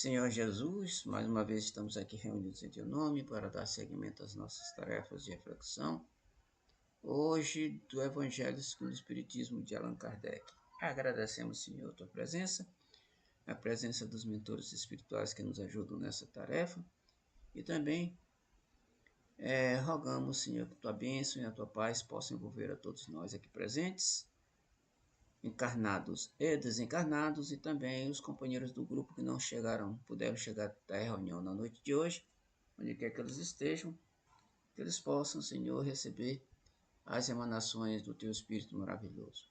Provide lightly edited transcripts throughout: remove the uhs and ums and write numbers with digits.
Senhor Jesus, mais uma vez estamos aqui reunidos em Teu nome para dar seguimento às nossas tarefas de reflexão. Hoje, do Evangelho segundo o Espiritismo de Allan Kardec. Agradecemos, Senhor, a Tua presença, a presença dos mentores espirituais que nos ajudam nessa tarefa e também rogamos, Senhor, que Tua bênção e a Tua paz possam envolver a todos nós aqui presentes, encarnados e desencarnados, e também os companheiros do grupo que não puderam chegar até a reunião na noite de hoje, onde quer que eles estejam, que eles possam, Senhor, receber as emanações do Teu Espírito maravilhoso.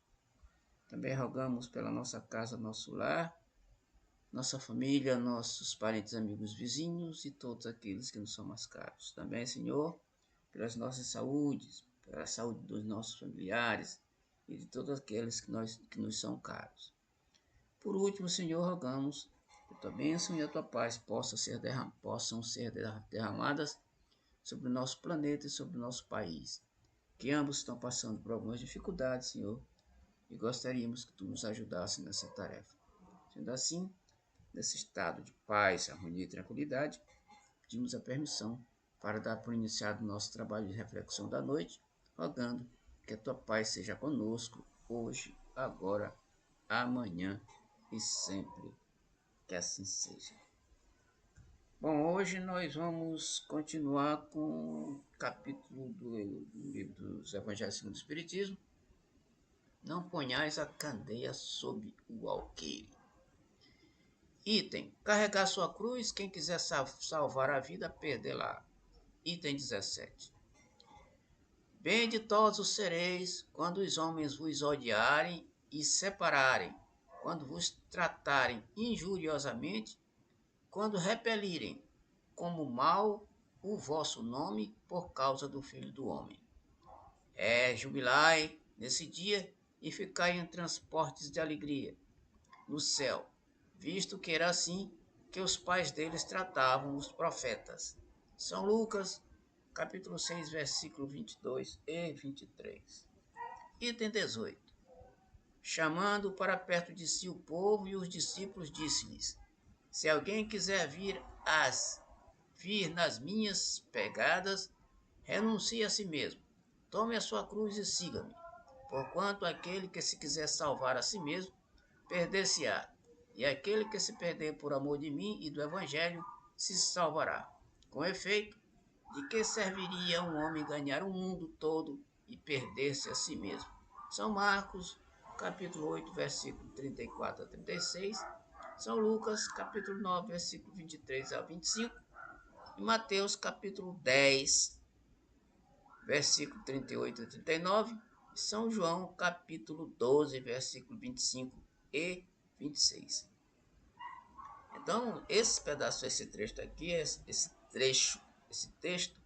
Também rogamos pela nossa casa, nosso lar, nossa família, nossos parentes, amigos, vizinhos e todos aqueles que nos são mais caros. Também, Senhor, pelas nossas saúdes, pela saúde dos nossos familiares, e de todos aqueles que nos são caros. Por último, Senhor, rogamos que a Tua bênção e a Tua paz possam ser derramadas sobre o nosso planeta e sobre o nosso país, que ambos estão passando por algumas dificuldades, Senhor, e gostaríamos que Tu nos ajudasse nessa tarefa. Sendo assim, nesse estado de paz, harmonia e tranquilidade, pedimos a permissão para dar por iniciado o nosso trabalho de reflexão da noite, rogando que a Tua paz seja conosco, hoje, agora, amanhã e sempre. Que assim seja. Bom, hoje nós vamos continuar com o capítulo do livro dos Evangelhos segundo o Espiritismo. Não ponhais a candeia sob o alqueire. Item, carregar sua cruz, quem quiser salvar a vida, perdê-la. Item 17. Benditosos sereis quando os homens vos odiarem e separarem, quando vos tratarem injuriosamente, quando repelirem como mal o vosso nome por causa do Filho do Homem. Jubilai nesse dia e ficai em transportes de alegria no céu, visto que era assim que os pais deles tratavam os profetas. São Lucas, capítulo 6, versículo 22 e 23. Item 18. Chamando para perto de si o povo e os discípulos, disse-lhes: Se alguém quiser vir nas minhas pegadas, renuncie a si mesmo. Tome a sua cruz e siga-me. Porquanto aquele que se quiser salvar a si mesmo, perder-se-á. E aquele que se perder por amor de mim e do Evangelho, se salvará. Com efeito, de que serviria um homem ganhar o mundo todo e perder-se a si mesmo? São Marcos, capítulo 8, versículo 34 a 36. São Lucas, capítulo 9, versículo 23 a 25. E Mateus, capítulo 10, versículo 38 a 39. E São João, capítulo 12, versículo 25 e 26. Então, esse pedaço, esse texto aqui, esse texto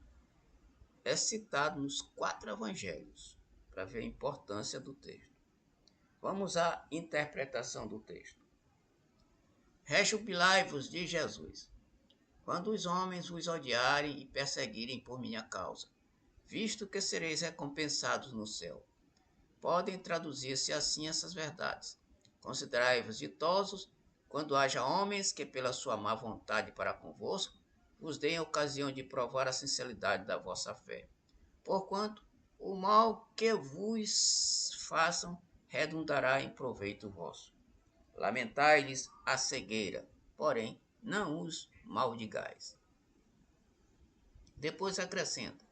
é citado nos 4 evangelhos, para ver a importância do texto. Vamos à interpretação do texto. Rejubilai-vos de Jesus, quando os homens vos odiarem e perseguirem por minha causa, visto que sereis recompensados no céu. Podem traduzir-se assim essas verdades. Considerai-vos ditosos quando haja homens que, pela sua má vontade para convosco, vos deem ocasião de provar a sinceridade da vossa fé. Porquanto, o mal que vos façam redundará em proveito vosso. Lamentai-lhes a cegueira, porém, não os maldigais. Depois acrescenta: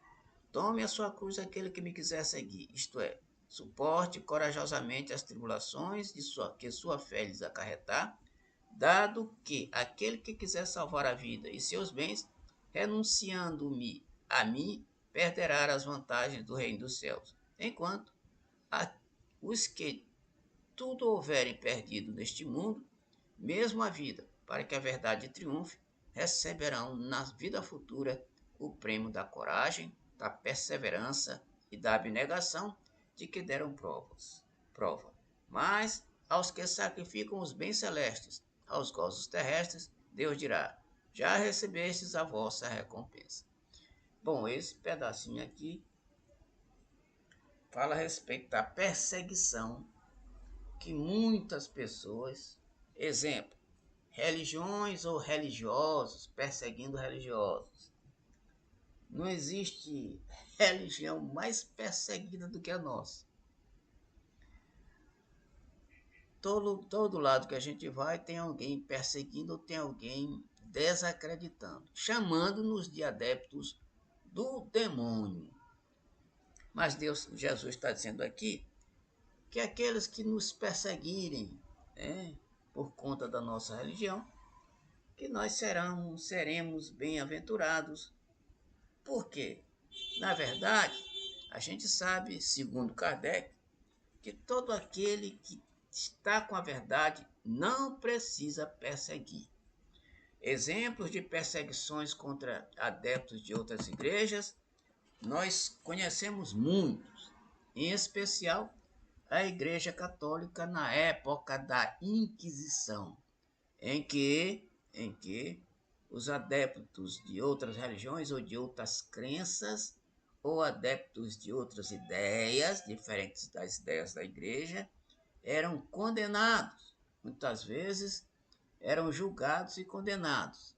Tome a sua cruz aquele que me quiser seguir, isto é, suporte corajosamente as tribulações que sua fé lhes acarretar, dado que aquele que quiser salvar a vida e seus bens, renunciando-me a mim, perderá as vantagens do reino dos céus, enquanto os que tudo houverem perdido neste mundo, mesmo a vida, para que a verdade triunfe, receberão na vida futura o prêmio da coragem, da perseverança e da abnegação de que deram prova. Mas aos que sacrificam os bens celestes aos gozos terrestres, Deus dirá: já recebestes a vossa recompensa. Bom, esse pedacinho aqui fala a respeito da perseguição que muitas pessoas, exemplo, religiões ou religiosos perseguindo religiosos. Não existe religião mais perseguida do que a nossa. Todo lado que a gente vai tem alguém perseguindo ou tem alguém desacreditando, chamando-nos de adeptos do demônio. Mas Jesus está dizendo aqui que aqueles que nos perseguirem, né, por conta da nossa religião, que nós seremos bem-aventurados. Por quê? Na verdade, a gente sabe, segundo Kardec, que todo aquele que está com a verdade não precisa perseguir. Exemplos de perseguições contra adeptos de outras igrejas, nós conhecemos muitos, em especial a Igreja Católica na época da Inquisição, em que os adeptos de outras religiões ou de outras crenças, ou adeptos de outras ideias, diferentes das ideias da igreja, eram condenados. Muitas vezes eram julgados e condenados.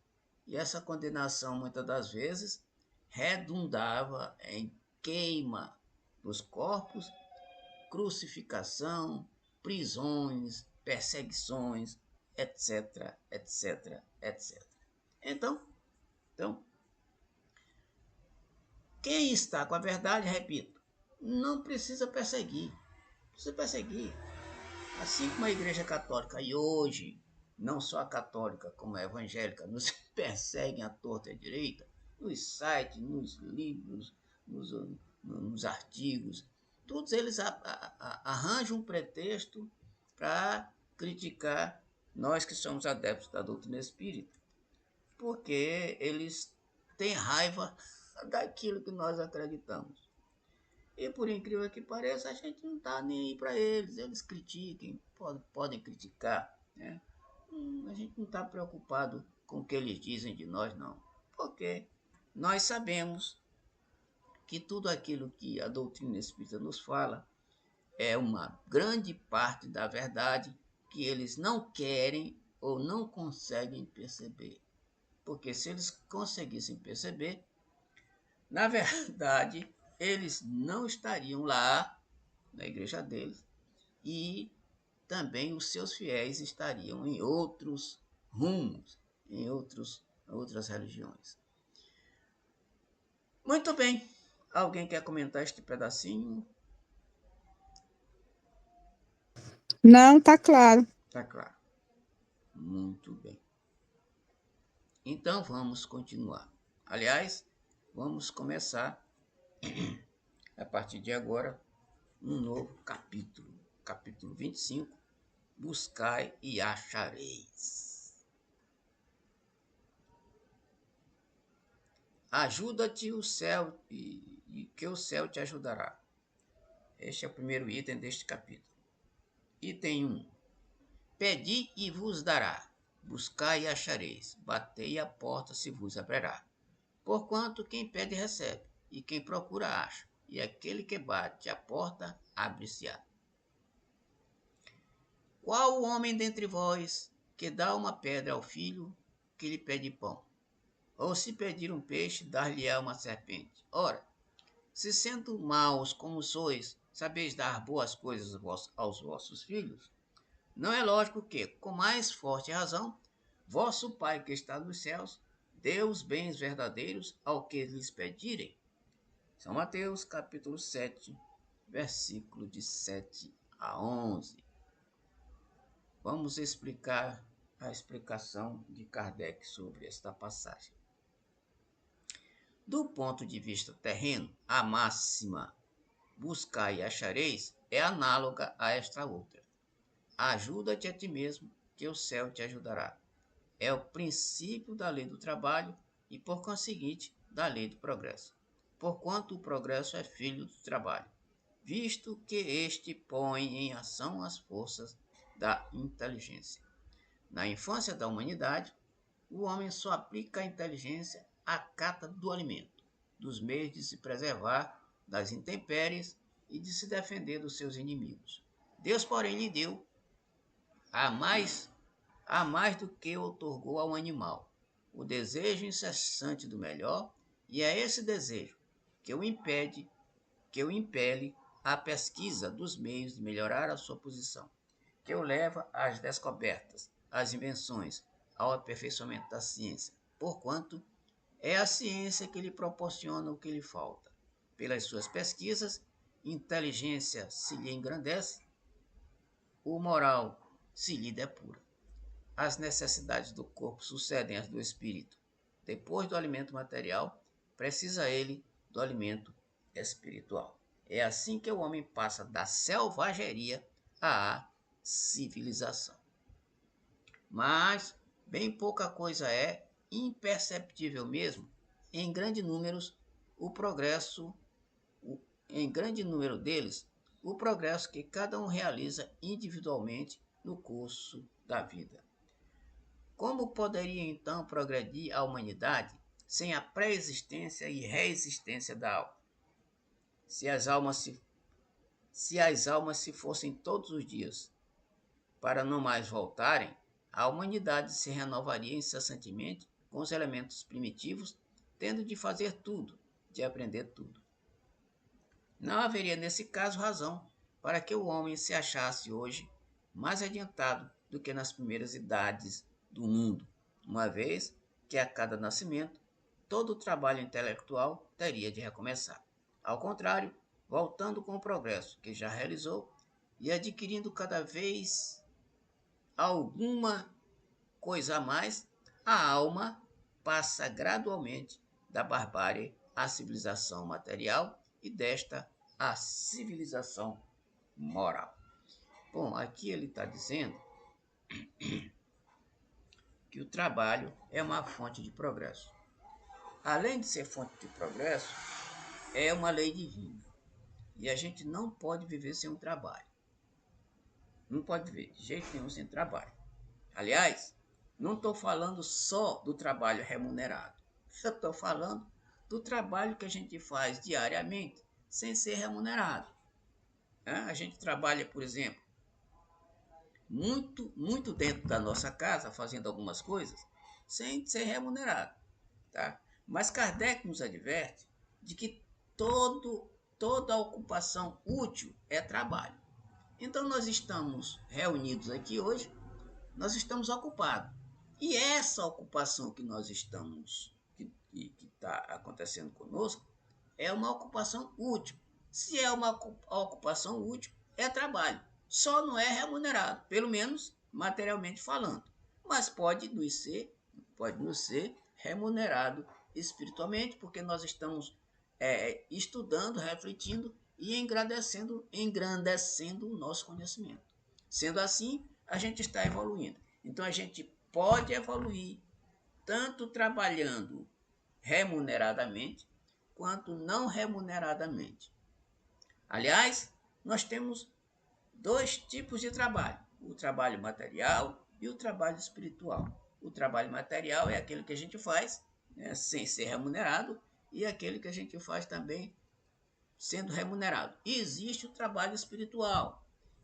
E essa condenação, muitas das vezes, redundava em queima dos corpos, crucificação, prisões, perseguições, etc, etc, etc. Então, quem está com a verdade, repito, não precisa perseguir. Precisa perseguir. Assim como a Igreja Católica, e hoje, não só a católica como a evangélica, nos perseguem à torta e à direita, nos sites, nos livros, nos artigos, todos eles arranjam um pretexto para criticar nós que somos adeptos da doutrina espírita, porque eles têm raiva daquilo que nós acreditamos. E por incrível que pareça, a gente não está nem aí para eles. Eles critiquem, podem criticar, né? A gente não está preocupado com o que eles dizem de nós, não. Porque nós sabemos que tudo aquilo que a doutrina espírita nos fala é uma grande parte da verdade que eles não querem ou não conseguem perceber. Porque se eles conseguissem perceber, na verdade, eles não estariam lá na igreja deles e também os seus fiéis estariam em outros rumos, em outras religiões. Muito bem. Alguém quer comentar este pedacinho? Não, tá claro. Tá claro. Muito bem. Então vamos continuar. Aliás, vamos começar a partir de agora um novo capítulo. Capítulo 25. Buscai e achareis. Ajuda-te o céu e que o céu te ajudará. Este é o primeiro item deste capítulo. Item 1. Pedi e vos dará. Buscai e achareis. Batei a porta se vos abrirá. Porquanto quem pede recebe, e quem procura acha, e aquele que bate a porta abre-se-á. Qual o homem dentre vós que dá uma pedra ao filho que lhe pede pão? Ou se pedir um peixe, dar-lhe-á uma serpente? Ora, se sendo maus como sois, sabeis dar boas coisas aos vossos filhos, não é lógico que, com mais forte razão, vosso Pai que está nos céus, dê os bens verdadeiros ao que lhes pedirem. São Mateus, capítulo 7, versículo de 7 a 11. Vamos explicar a explicação de Kardec sobre esta passagem. Do ponto de vista terreno, a máxima buscai e achareis é análoga a esta outra. Ajuda-te a ti mesmo, que o céu te ajudará. É o princípio da lei do trabalho e, por conseguinte, da lei do progresso. Porquanto o progresso é filho do trabalho, visto que este põe em ação as forças da inteligência. Na infância da humanidade, o homem só aplica a inteligência à cata do alimento, dos meios de se preservar das intempéries e de se defender dos seus inimigos. Deus, porém, lhe deu a mais há mais do que outorgou ao animal, o desejo incessante do melhor, e é esse desejo que o impele à pesquisa dos meios de melhorar a sua posição, que o leva às descobertas, às invenções, ao aperfeiçoamento da ciência, porquanto é a ciência que lhe proporciona o que lhe falta. Pelas suas pesquisas, inteligência se lhe engrandece, o moral se lhe depura. As necessidades do corpo sucedem às do espírito. Depois do alimento material, precisa ele do alimento espiritual. É assim que o homem passa da selvageria à civilização. Mas bem pouca coisa é, imperceptível mesmo, em grande números, o progresso, em grande número deles, o progresso que cada um realiza individualmente no curso da vida. Como poderia então progredir a humanidade sem a pré-existência e reexistência da alma? Se as almas se fossem todos os dias para não mais voltarem, a humanidade se renovaria incessantemente com os elementos primitivos, tendo de fazer tudo, de aprender tudo. Não haveria nesse caso razão para que o homem se achasse hoje mais adiantado do que nas primeiras idades do mundo, uma vez que a cada nascimento todo o trabalho intelectual teria de recomeçar. Ao contrário, voltando com o progresso que já realizou e adquirindo cada vez alguma coisa a mais, a alma passa gradualmente da barbárie à civilização material e desta à civilização moral. Bom, aqui ele está dizendo que o trabalho é uma fonte de progresso. Além de ser fonte de progresso, é uma lei divina. E a gente não pode viver sem um trabalho. Não pode viver de jeito nenhum sem trabalho. Aliás, não estou falando só do trabalho remunerado. Eu estou falando do trabalho que a gente faz diariamente sem ser remunerado. A gente trabalha, por exemplo, muito dentro da nossa casa, fazendo algumas coisas, sem ser remunerado. Tá? Mas Kardec nos adverte de que toda ocupação útil é trabalho. Então nós estamos reunidos aqui hoje, nós estamos ocupados. E essa ocupação que nós estamos, que está acontecendo conosco, é uma ocupação útil. Se é uma ocupação útil, é trabalho. Só não é remunerado, pelo menos materialmente falando. Mas pode nos ser remunerado espiritualmente, porque nós estamos estudando, refletindo e engrandecendo o nosso conhecimento. Sendo assim, a gente está evoluindo. Então, a gente pode evoluir tanto trabalhando remuneradamente quanto não remuneradamente. Aliás, nós temos dois tipos de trabalho: o trabalho material e o trabalho espiritual. O trabalho material é aquele que a gente faz, né, sem ser remunerado, e aquele que a gente faz também sendo remunerado. E existe o trabalho espiritual,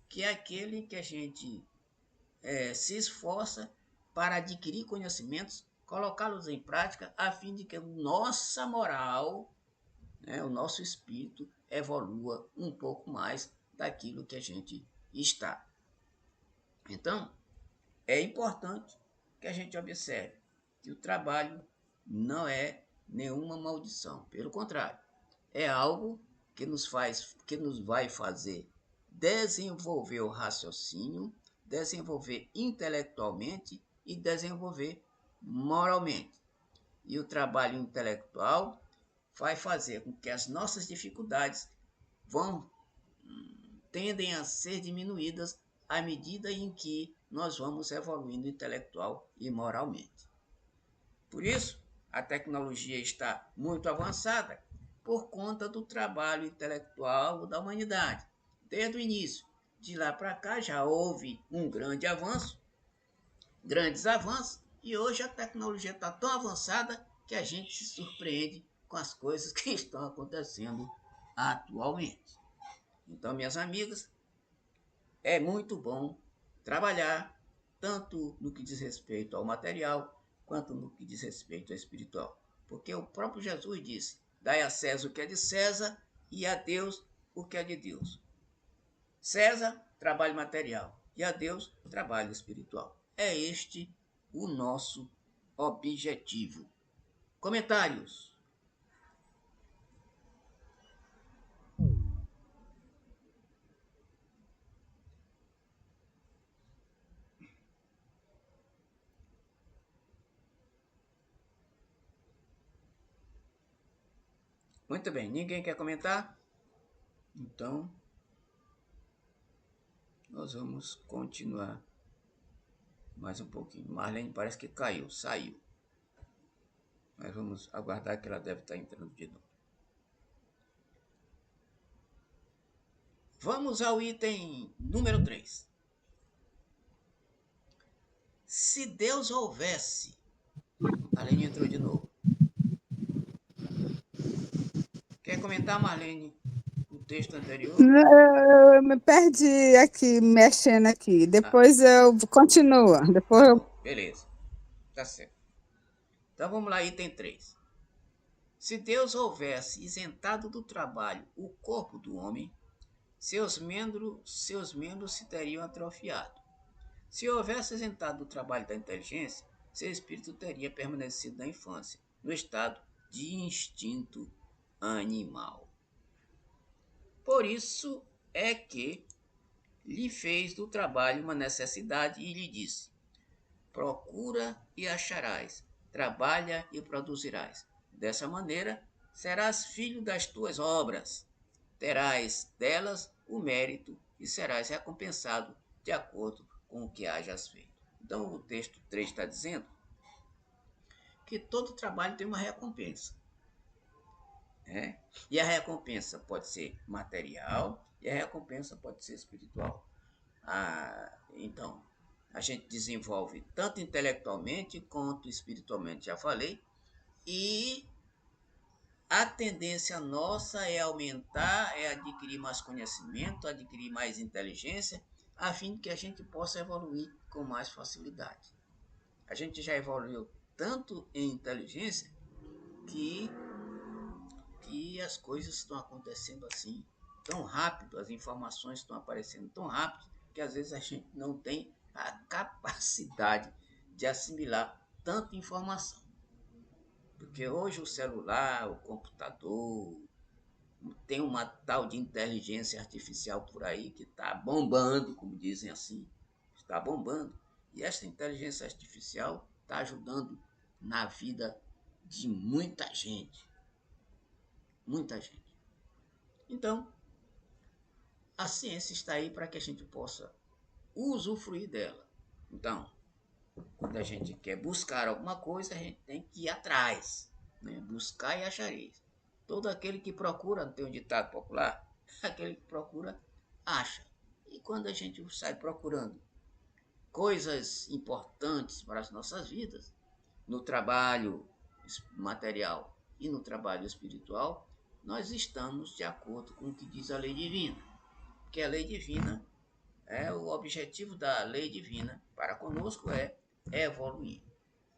que é aquele que a gente se esforça para adquirir conhecimentos, colocá-los em prática, a fim de que a nossa moral, né, o nosso espírito, evolua um pouco mais daquilo que a gente está. Então, é importante que a gente observe que o trabalho não é nenhuma maldição. Pelo contrário, é algo que nos vai fazer desenvolver o raciocínio, desenvolver intelectualmente e desenvolver moralmente. E o trabalho intelectual vai fazer com que as nossas dificuldades tendem a ser diminuídas à medida em que nós vamos evoluindo intelectual e moralmente. Por isso, a tecnologia está muito avançada por conta do trabalho intelectual da humanidade. Desde o início, de lá para cá, já houve um grandes avanços, e hoje a tecnologia está tão avançada que a gente se surpreende com as coisas que estão acontecendo atualmente. Então, minhas amigas, é muito bom trabalhar, tanto no que diz respeito ao material, quanto no que diz respeito ao espiritual. Porque o próprio Jesus disse: dai a César o que é de César e a Deus o que é de Deus. César, trabalho material, e a Deus, trabalho espiritual. É este o nosso objetivo. Comentários? Muito bem, ninguém quer comentar? Então, nós vamos continuar mais um pouquinho. Marlene parece que caiu, saiu. Mas vamos aguardar que ela deve estar entrando de novo. Vamos ao item número 3. Se Deus houvesse... Marlene entrou de novo. Quer comentar, Marlene, o texto anterior? Eu me perdi aqui, mexendo aqui. Depois eu continuo. Tá bom, beleza. Tá certo. Então vamos lá, item 3. Se Deus houvesse isentado do trabalho o corpo do homem, seus membros se teriam atrofiado. Se houvesse isentado do trabalho da inteligência, seu espírito teria permanecido na infância, no estado de instinto animal. Por isso é que lhe fez do trabalho uma necessidade e lhe disse: procura e acharás, trabalha e produzirás. Dessa maneira, serás filho das tuas obras, terás delas o mérito e serás recompensado de acordo com o que hajas feito. Então, o texto 3 está dizendo que todo trabalho tem uma recompensa. Né? E a recompensa pode ser material e a recompensa pode ser espiritual. Então, a gente desenvolve tanto intelectualmente quanto espiritualmente, já falei, e a tendência nossa é aumentar, é adquirir mais conhecimento, adquirir mais inteligência, a fim de que a gente possa evoluir com mais facilidade. A gente já evoluiu tanto em inteligência que, que as coisas estão acontecendo assim, tão rápido, as informações estão aparecendo tão rápido, que às vezes a gente não tem a capacidade de assimilar tanta informação. Porque hoje o celular, o computador, tem uma tal de inteligência artificial por aí que está bombando, como dizem assim, está bombando. E essa inteligência artificial está ajudando na vida de muita gente. Muita gente. Então, a ciência está aí para que a gente possa usufruir dela. Então, quando a gente quer buscar alguma coisa, a gente tem que ir atrás. Né? Buscar e achareis. Todo aquele que procura, tem um ditado popular, aquele que procura, acha. E quando a gente sai procurando coisas importantes para as nossas vidas, no trabalho material e no trabalho espiritual, nós estamos de acordo com o que diz a lei divina. Porque a lei divina, o objetivo da lei divina para conosco é evoluir.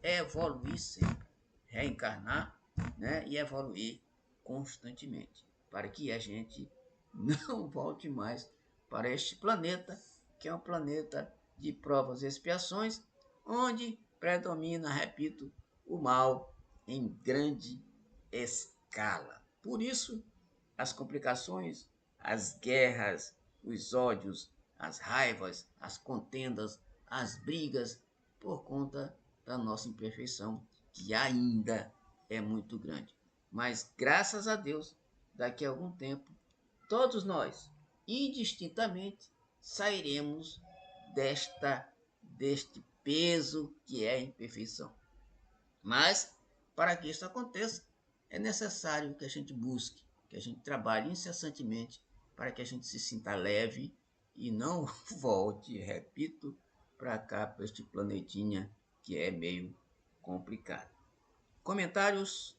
Evoluir sempre. Reencarnar, né? E evoluir constantemente. Para que a gente não volte mais para este planeta, que é um planeta de provas e expiações, onde predomina, repito, o mal em grande escala. Por isso, as complicações, as guerras, os ódios, as raivas, as contendas, as brigas, por conta da nossa imperfeição, que ainda é muito grande. Mas, graças a Deus, daqui a algum tempo, todos nós, indistintamente, sairemos deste peso que é a imperfeição. Mas, para que isso aconteça, é necessário que a gente busque, que a gente trabalhe incessantemente para que a gente se sinta leve e não volte, repito, para cá, para este planetinha que é meio complicado. Comentários?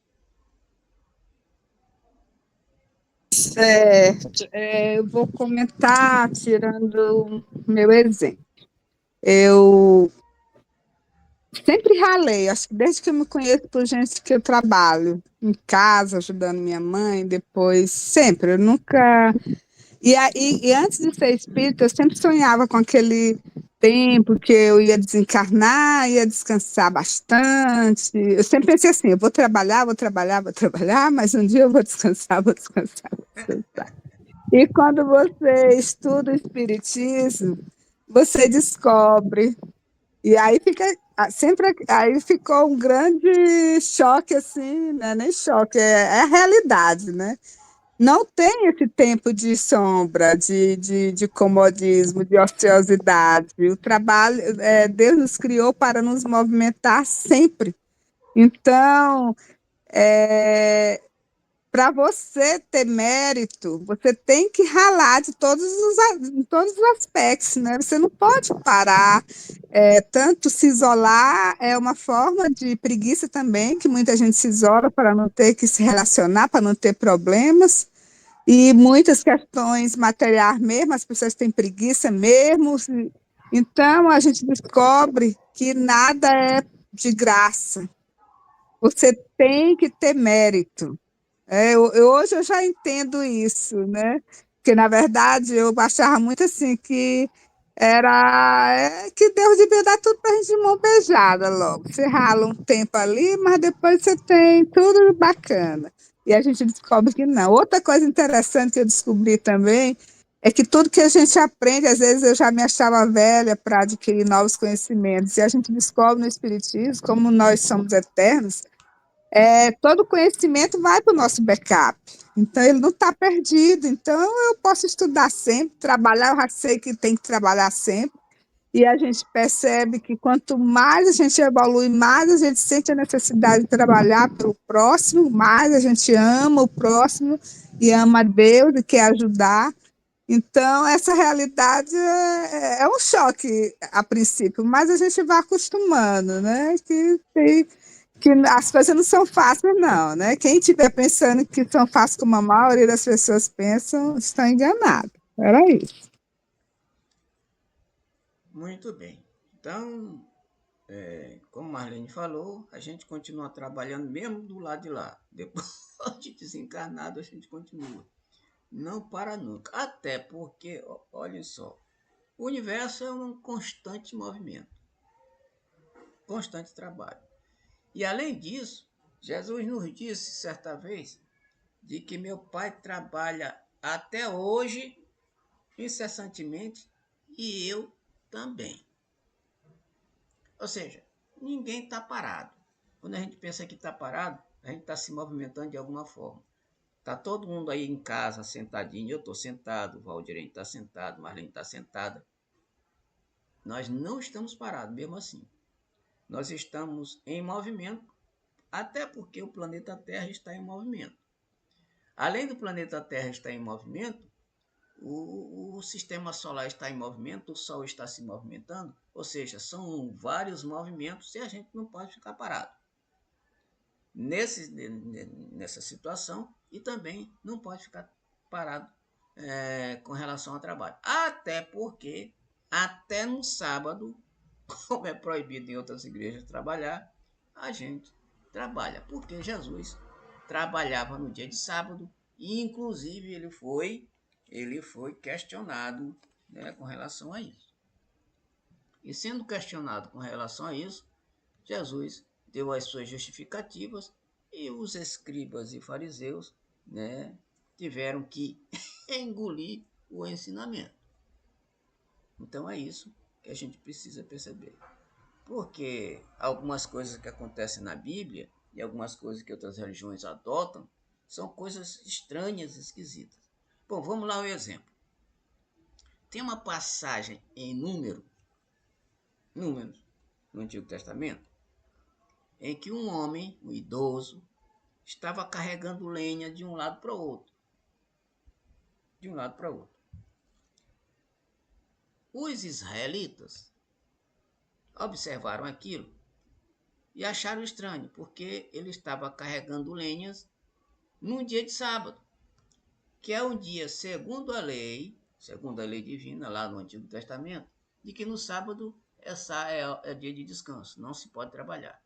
Certo. Eu vou comentar tirando meu exemplo. Eu sempre ralei, acho que desde que eu me conheço por gente que eu trabalho em casa, ajudando minha mãe, depois, sempre, eu nunca. E antes de ser espírita, eu sempre sonhava com aquele tempo que eu ia desencarnar, ia descansar bastante. Eu sempre pensei assim, eu vou trabalhar, vou trabalhar, vou trabalhar, mas um dia eu vou descansar, vou descansar, vou descansar. E quando você estuda o espiritismo, você descobre e aí fica sempre aí ficou um grande choque assim, né? Nem choque, é a realidade, né? Não tem esse tempo de sombra, de comodismo, de ociosidade. O trabalho, Deus nos criou para nos movimentar sempre. Então, é, para você ter mérito, você tem que ralar em todos os aspectos, né? Você não pode parar. Tanto se isolar é uma forma de preguiça também, que muita gente se isola para não ter que se relacionar, para não ter problemas. E muitas questões materiais mesmo, as pessoas têm preguiça mesmo. Então, a gente descobre que nada é de graça. Você tem que ter mérito. Hoje eu já entendo isso, né? Porque, na verdade, eu achava muito assim que que Deus devia dar tudo para a gente de mão beijada logo. Você rala um tempo ali, mas depois você tem tudo bacana. E a gente descobre que não. Outra coisa interessante que eu descobri também é que tudo que a gente aprende, às vezes eu já me achava velha para adquirir novos conhecimentos, e a gente descobre no Espiritismo, como nós somos eternos, todo conhecimento vai para o nosso backup. Então, ele não está perdido. Então, eu posso estudar sempre, trabalhar, eu já sei que tem que trabalhar sempre. E a gente percebe que quanto mais a gente evolui, mais a gente sente a necessidade de trabalhar para o próximo, mais a gente ama o próximo e ama a Deus e quer ajudar. Então, essa realidade é um choque a princípio, mas a gente vai acostumando, né? Que as coisas não são fáceis, não, né? Quem estiver pensando que são fáceis como a maioria das pessoas pensam, está enganado. Era isso. Muito bem. Então, como Marlene falou, a gente continua trabalhando mesmo do lado de lá. Depois de desencarnado, a gente continua. Não para nunca. Até porque, olhem só, o universo é um constante movimento, constante trabalho. E além disso, Jesus nos disse certa vez de que meu pai trabalha até hoje incessantemente e eu também. Ou seja, ninguém está parado. Quando a gente pensa que está parado, a gente está se movimentando de alguma forma. Está todo mundo aí em casa sentadinho, eu estou sentado, o Valdirene está sentado, Marlene está sentada. Nós não estamos parados, mesmo assim. Nós estamos em movimento, até porque o planeta Terra está em movimento. Além do planeta Terra estar em movimento, o sistema solar está em movimento, o Sol está se movimentando, ou seja, são vários movimentos e a gente não pode ficar parado nessa situação e também não pode ficar parado com relação ao trabalho. Até porque, até no sábado, como é proibido em outras igrejas trabalhar, a gente trabalha, porque Jesus trabalhava no dia de sábado e, inclusive, ele foi questionado, né, com relação a isso. E sendo questionado com relação a isso, Jesus deu as suas justificativas e os escribas e fariseus, né, tiveram que engolir o ensinamento. Então é isso que a gente precisa perceber. Porque algumas coisas que acontecem na Bíblia e algumas coisas que outras religiões adotam são coisas estranhas, esquisitas. Bom, vamos lá ao exemplo. Tem uma passagem em Números, no Antigo Testamento, em que um homem, um idoso, estava carregando lenha de um lado para o outro. De um lado para o outro. Os israelitas observaram aquilo e acharam estranho, porque ele estava carregando lenhas num dia de sábado, que é um dia, segundo a lei divina, lá no Antigo Testamento, de que no sábado é dia de descanso, não se pode trabalhar.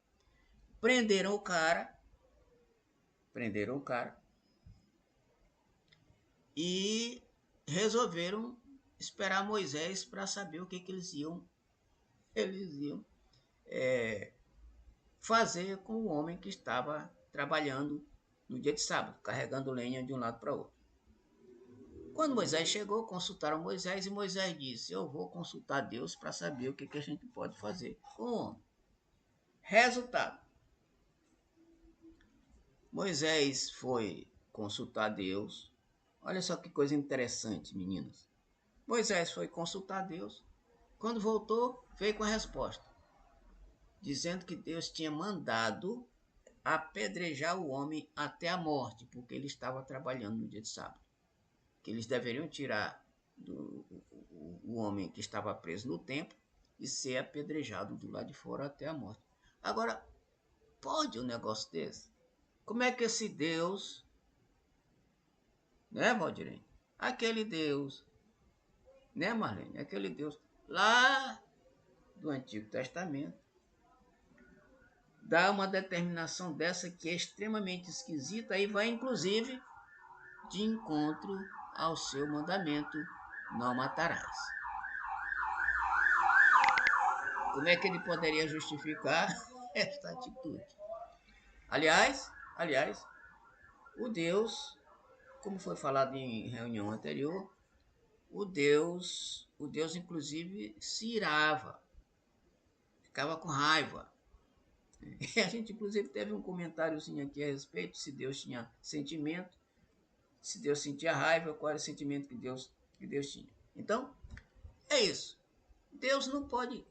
Prenderam o cara e resolveram esperar Moisés para saber o que eles iam fazer com o homem que estava trabalhando no dia de sábado, carregando lenha de um lado para outro. Quando Moisés chegou, consultaram Moisés e Moisés disse: eu vou consultar Deus para saber o que a gente pode fazer com o homem. Resultado: Moisés foi consultar Deus. Olha só que coisa interessante, meninas. Moisés foi consultar Deus. Quando voltou, veio com a resposta, dizendo que Deus tinha mandado apedrejar o homem até a morte, porque ele estava trabalhando no dia de sábado. Que eles deveriam tirar o homem que estava preso no templo e ser apedrejado do lado de fora até a morte. Agora, pode um negócio desse? Como é que esse Deus, né, Valdirene? Aquele Deus, né, Marlene? Aquele Deus lá do Antigo Testamento dá uma determinação dessa que é extremamente esquisita e vai, inclusive, de encontro ao seu mandamento: não matarás. Como é que ele poderia justificar esta atitude? Aliás, o Deus, como foi falado em reunião anterior, o Deus inclusive se irava, ficava com raiva. E a gente inclusive teve um comentáriozinho aqui a respeito se Deus tinha sentimento, se Deus sentia raiva, qual era o sentimento que Deus tinha. Então, é isso. Deus não pode,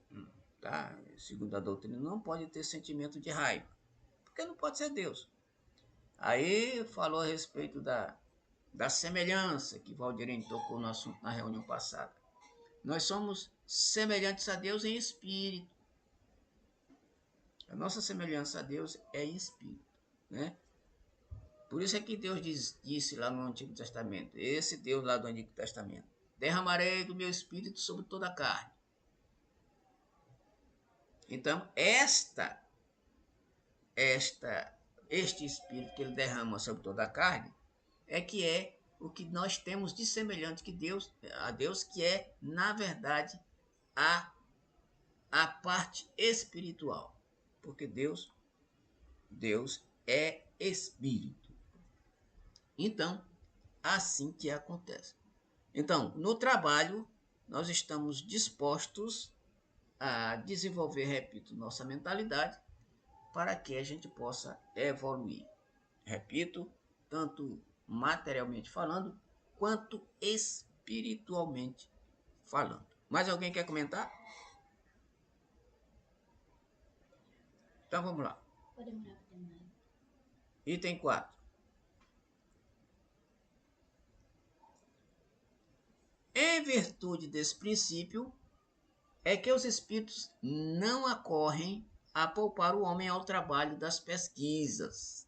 tá? Segundo a doutrina, não pode ter sentimento de raiva, porque não pode ser Deus. Aí falou a respeito da semelhança que Valdirene tocou no assunto na reunião passada. Nós somos semelhantes a Deus em espírito. A nossa semelhança a Deus é em espírito, né? Por isso é que Deus disse lá no Antigo Testamento, esse Deus lá do Antigo Testamento: derramarei do meu espírito sobre toda a carne. Então, este espírito que ele derrama sobre toda a carne é que é o que nós temos de semelhante a Deus, que é, na verdade, a parte espiritual. Porque Deus é espírito. Então, assim que acontece. Então, no trabalho, nós estamos dispostos a desenvolver, repito, nossa mentalidade para que a gente possa evoluir. Repito, tanto materialmente falando, quanto espiritualmente falando. Mais alguém quer comentar? Então vamos lá. Item 4. Em virtude desse princípio, é que os espíritos não acorrem a poupar o homem ao trabalho das pesquisas,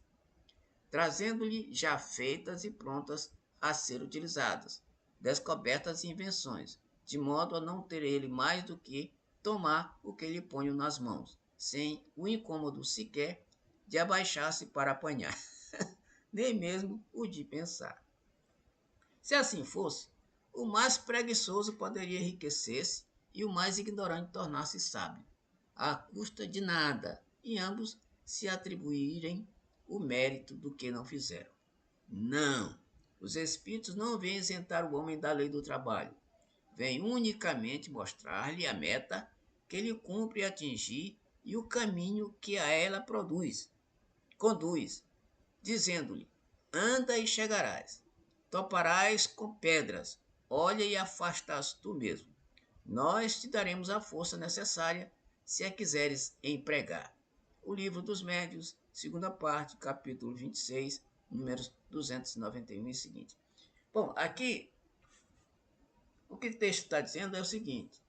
trazendo-lhe já feitas e prontas a ser utilizadas, descobertas e invenções, de modo a não ter ele mais do que tomar o que lhe ponho nas mãos, sem o incômodo sequer de abaixar-se para apanhar, nem mesmo o de pensar. Se assim fosse, o mais preguiçoso poderia enriquecer-se e o mais ignorante tornar-se sábio, à custa de nada, e ambos se atribuírem o mérito do que não fizeram. Não, os espíritos não vêm isentar o homem da lei do trabalho, vêm unicamente mostrar-lhe a meta que ele cumpre atingir e o caminho que a ela conduz, dizendo-lhe: anda e chegarás, toparás com pedras, olha e afastas tu mesmo. Nós te daremos a força necessária se a quiseres empregar. O Livro dos Médiuns, segunda parte, capítulo 26, números 291 e seguinte. Bom, aqui, o que o texto está dizendo é o seguinte,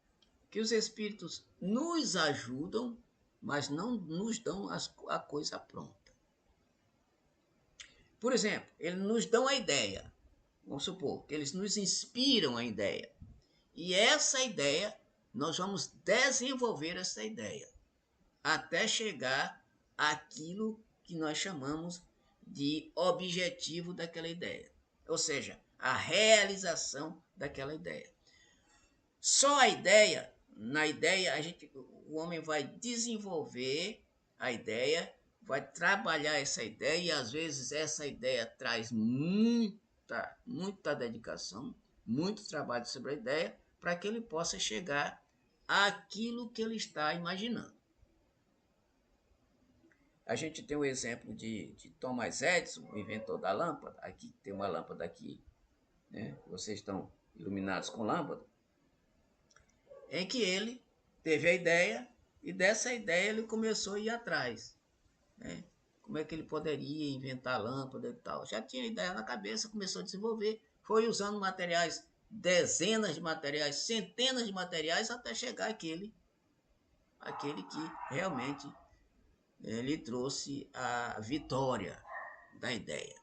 que os espíritos nos ajudam, mas não nos dão a coisa pronta. Por exemplo, eles nos dão a ideia. Vamos supor que eles nos inspiram a ideia. E essa ideia nós vamos desenvolver essa ideia até chegar àquilo que nós chamamos de objetivo daquela ideia, ou seja, a realização daquela ideia. Só a ideia, na ideia o homem vai desenvolver a ideia, vai trabalhar essa ideia e às vezes essa ideia traz muita dedicação, muito trabalho sobre a ideia para que ele possa chegar àquilo que ele está imaginando. A gente tem o exemplo de Thomas Edison, o inventor da lâmpada. Aqui tem uma lâmpada aqui, né? Vocês estão iluminados com lâmpada. Em que ele teve a ideia e dessa ideia ele começou a ir atrás, né? Como é que ele poderia inventar lâmpada e tal. Já tinha ideia na cabeça, começou a desenvolver, foi usando materiais, dezenas de materiais, centenas de materiais, até chegar aquele que realmente ele trouxe a vitória da ideia.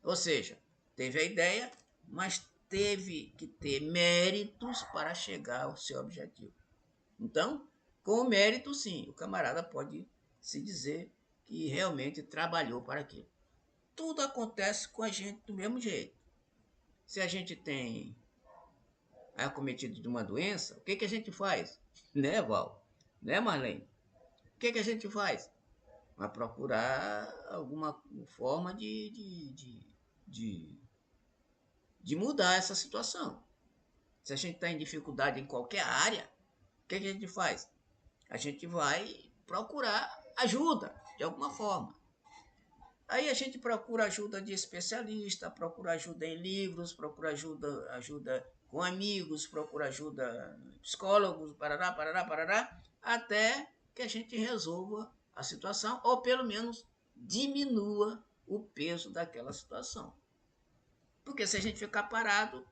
Ou seja, teve a ideia, mas teve que ter méritos para chegar ao seu objetivo. Então, com o mérito, sim, o camarada pode se dizer que realmente trabalhou para aquilo. Tudo acontece com a gente do mesmo jeito. Se a gente é acometido de uma doença, o que a gente faz? Né, Val? Né, Marlene? O que a gente faz? Vai procurar alguma forma de mudar essa situação. Se a gente está em dificuldade em qualquer área, o que a gente faz? A gente vai procurar ajuda, de alguma forma. Aí a gente procura ajuda de especialista, procura ajuda em livros, procura ajuda com amigos, procura ajuda psicólogos, parará, até que a gente resolva a situação, ou pelo menos diminua o peso daquela situação. Porque se a gente ficar parado,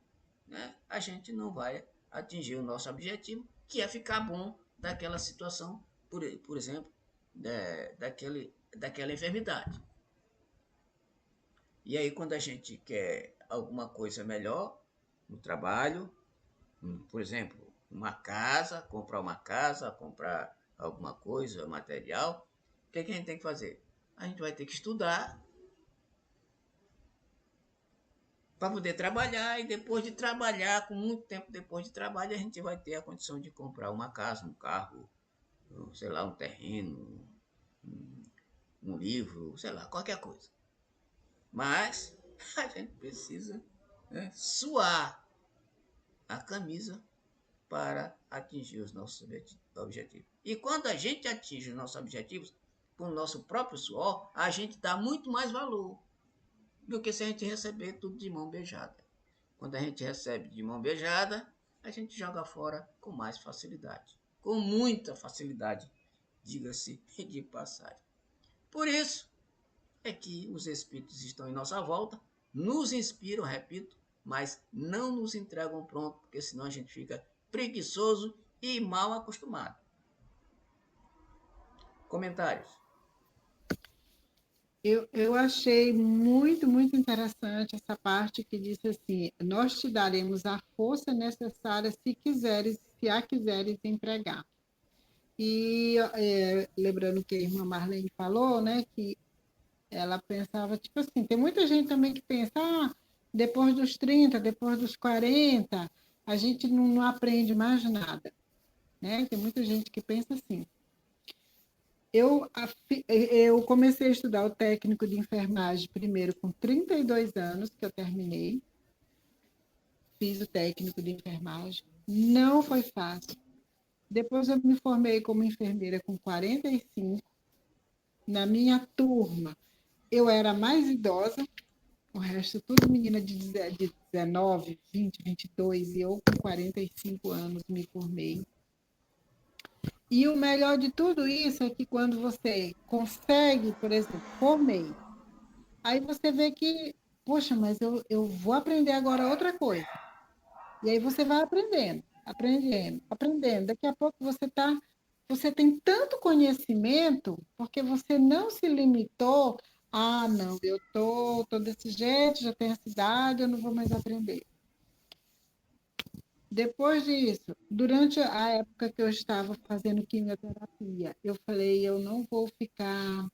né, a gente não vai atingir o nosso objetivo, que é ficar bom daquela situação, por exemplo, daquela enfermidade. E aí, quando a gente quer alguma coisa melhor no trabalho, por exemplo, comprar uma casa, comprar alguma coisa, material, o que a gente tem que fazer? A gente vai ter que estudar para poder trabalhar, e depois de trabalhar, com muito tempo depois de trabalho, a gente vai ter a condição de comprar uma casa, um carro, sei lá, um terreno, um livro, sei lá, qualquer coisa. Mas a gente precisa, né, suar a camisa para atingir os nossos objetivos. E quando a gente atinge os nossos objetivos com o nosso próprio suor, a gente dá muito mais valor do que se a gente receber tudo de mão beijada. Quando a gente recebe de mão beijada, a gente joga fora com mais facilidade. Com muita facilidade, diga-se de passagem. Por isso é que os espíritos estão em nossa volta, nos inspiram, repito, mas não nos entregam pronto, porque senão a gente fica preguiçoso e mal acostumado. Comentários? Eu achei muito, muito interessante essa parte que disse assim: nós te daremos a força necessária se a quiseres empregar. E lembrando que a irmã Marlene falou, né, que ela pensava, tipo assim, tem muita gente também que pensa, depois dos 30, depois dos 40, a gente não aprende mais nada, né? Tem muita gente que pensa assim. Eu comecei a estudar o técnico de enfermagem primeiro com 32 anos, que eu terminei. Fiz o técnico de enfermagem. Não foi fácil. Depois eu me formei como enfermeira com 45. Na minha turma, eu era a mais idosa, o resto tudo menina de 19, 20, 22, e eu com 45 anos me formei. E o melhor de tudo isso é que quando você consegue, por exemplo, formei, aí você vê que, poxa, mas eu vou aprender agora outra coisa. E aí você vai aprendendo. Daqui a pouco você tem tanto conhecimento, porque você não se limitou não, eu tô desse jeito, já tenho essa idade, eu não vou mais aprender. Depois disso, durante a época que eu estava fazendo quimioterapia, eu falei, eu não vou ficar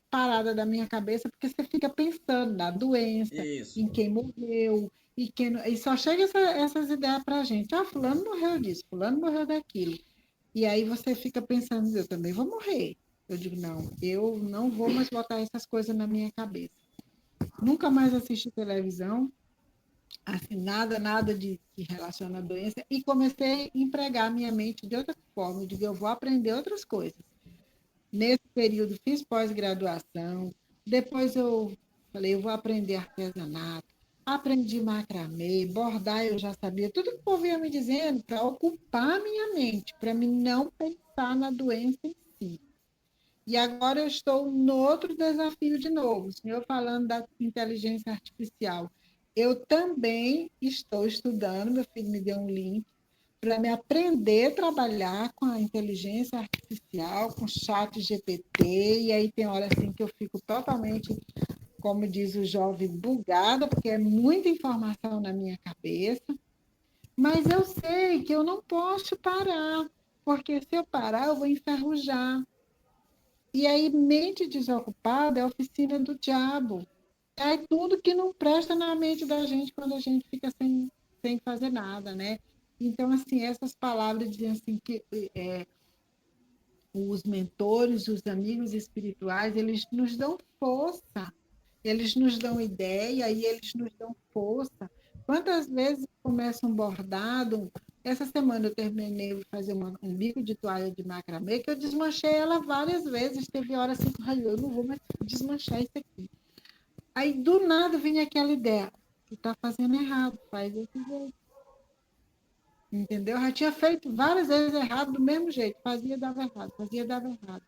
parada da minha cabeça, porque você fica pensando na doença, Isso. em quem morreu, e só chega essas ideias para a gente. Ah, fulano morreu disso, fulano morreu daquilo. E aí você fica pensando, eu também vou morrer. Eu digo, não, eu não vou mais botar essas coisas na minha cabeça. Nunca mais assisti televisão, assim, nada de que relaciona à doença, e comecei a empregar minha mente de outra forma. Eu digo, eu vou aprender outras coisas. Nesse período fiz pós-graduação, depois eu falei, eu vou aprender artesanato, aprendi macramê, bordar eu já sabia, tudo que o povo ia me dizendo para ocupar a minha mente, para mim não pensar na doença em si. E agora eu estou no outro desafio de novo, o senhor falando da inteligência artificial. Eu também estou estudando, meu filho me deu um link, para me aprender a trabalhar com a inteligência artificial, com o chat GPT, e aí tem hora assim que eu fico totalmente, como diz o jovem, bugada, porque é muita informação na minha cabeça, mas eu sei que eu não posso parar, porque se eu parar, eu vou enferrujar. E aí, mente desocupada é a oficina do diabo. É tudo que não presta na mente da gente quando a gente fica sem fazer nada, né? Então, assim, essas palavras dizem assim que os mentores, os amigos espirituais, eles nos dão força, eles nos dão ideia e eles nos dão força. Quantas vezes começa um bordado? Essa semana eu terminei de fazer um bico de toalha de macramê que eu desmanchei ela várias vezes. Teve hora assim que eu não vou mais desmanchar isso aqui. Aí do nada vinha aquela ideia, tu tá fazendo errado, faz desse jeito. Entendeu? Eu já tinha feito várias vezes errado do mesmo jeito, fazia dava errado, fazia dava errado.